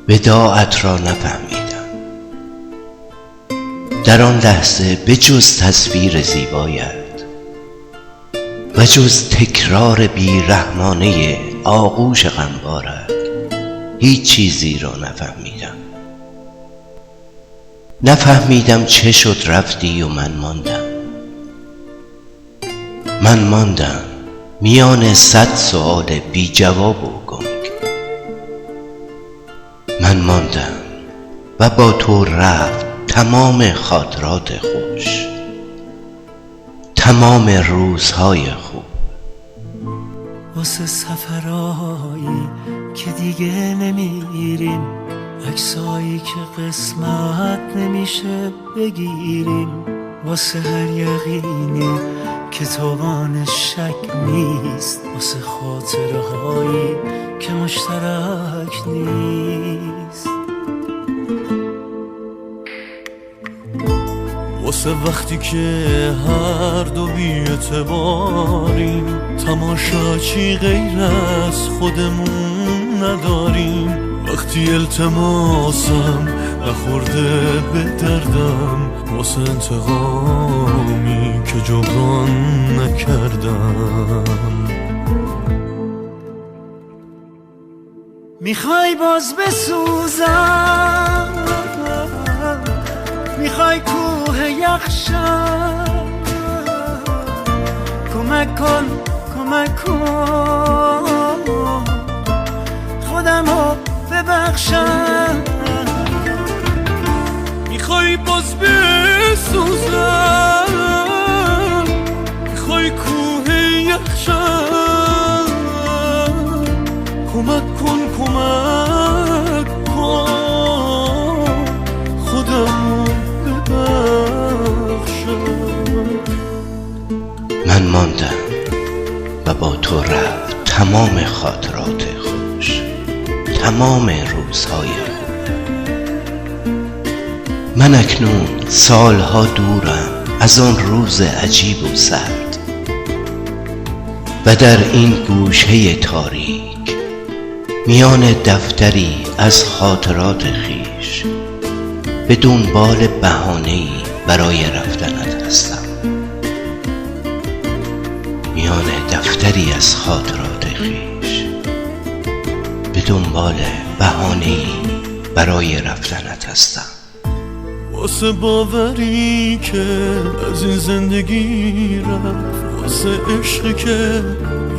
وداعت را نفهمیدم. در آن لحظه به جز تصویر زیبایت و جز تکرار بیرحمانه آغوش غمبارت هیچ چیزی را نفهمیدم چه شد رفتی و من ماندم میان 100 سؤال بی جواب و گنگ. من ماندم و با تو رفت تمام خاطرات خوش، تمام روزهای خوب. واسه سفرهایی که دیگه نمیریم، عکسایی که قسمت نمیشه بگیریم، واسه هر یقینی که توانش شک نیست، واسه خاطره هایی که مشترک نیست، واسه وقتی که هر دو بی اعتباریم، تماشاچی غیر از خودمون نداریم، وقتی التماسم نخورده به دردم، واسه انتقامی که جبران نکردم. میخوای باز بسوزم، میخوای کوه یخشم، کمک کن خودمو ببخشم. میخوای باز بسوزم، میخوای کوه یخشم، کمک کن خودمو ببخشم. من ماندم و با تو رفت تمام خاطرات خوش، تمام روزهای خوب. من اکنون سالها دورم از آن روز عجیب و سرد و در این گوشه تاریک میان دفتری از خاطرات خویش به دنبال بهانه‌ای برای رفتنت هستم. میان دفتری از خاطرات خویش به دنبال بهانه‌ای برای رفتنت هستم. واسه باوری که از این زندگی رفت، واسه عشقی که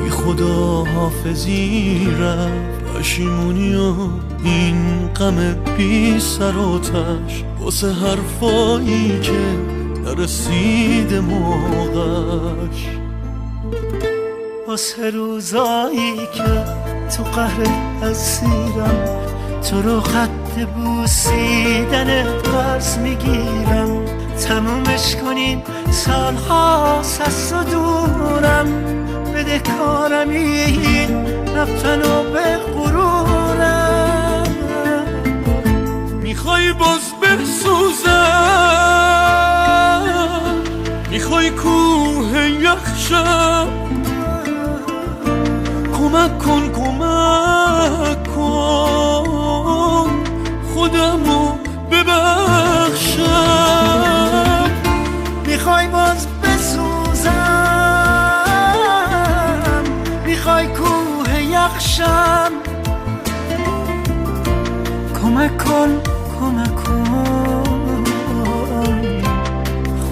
بی خدا حافظی رفت، پشیمونی و این غم بی سر و تش، واسه حرفایی که نرسید موقعش، واسه روزایی که تو قهر اسیرم، تو رو خط بوسیدن قرض میگیرم، تمومش کنیم سالها سست و دورم، بده کارم این رفتن و به غرورم. میخوای باز بسوزم، میخوای کوه یخشم، کمک کن خودمو ببخشم. میخوای باز بسوزم، میخوای کوه یخشم، کمک کن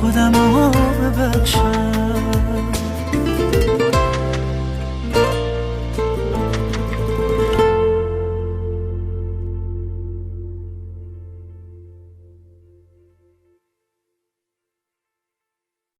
خودمو ببخشم.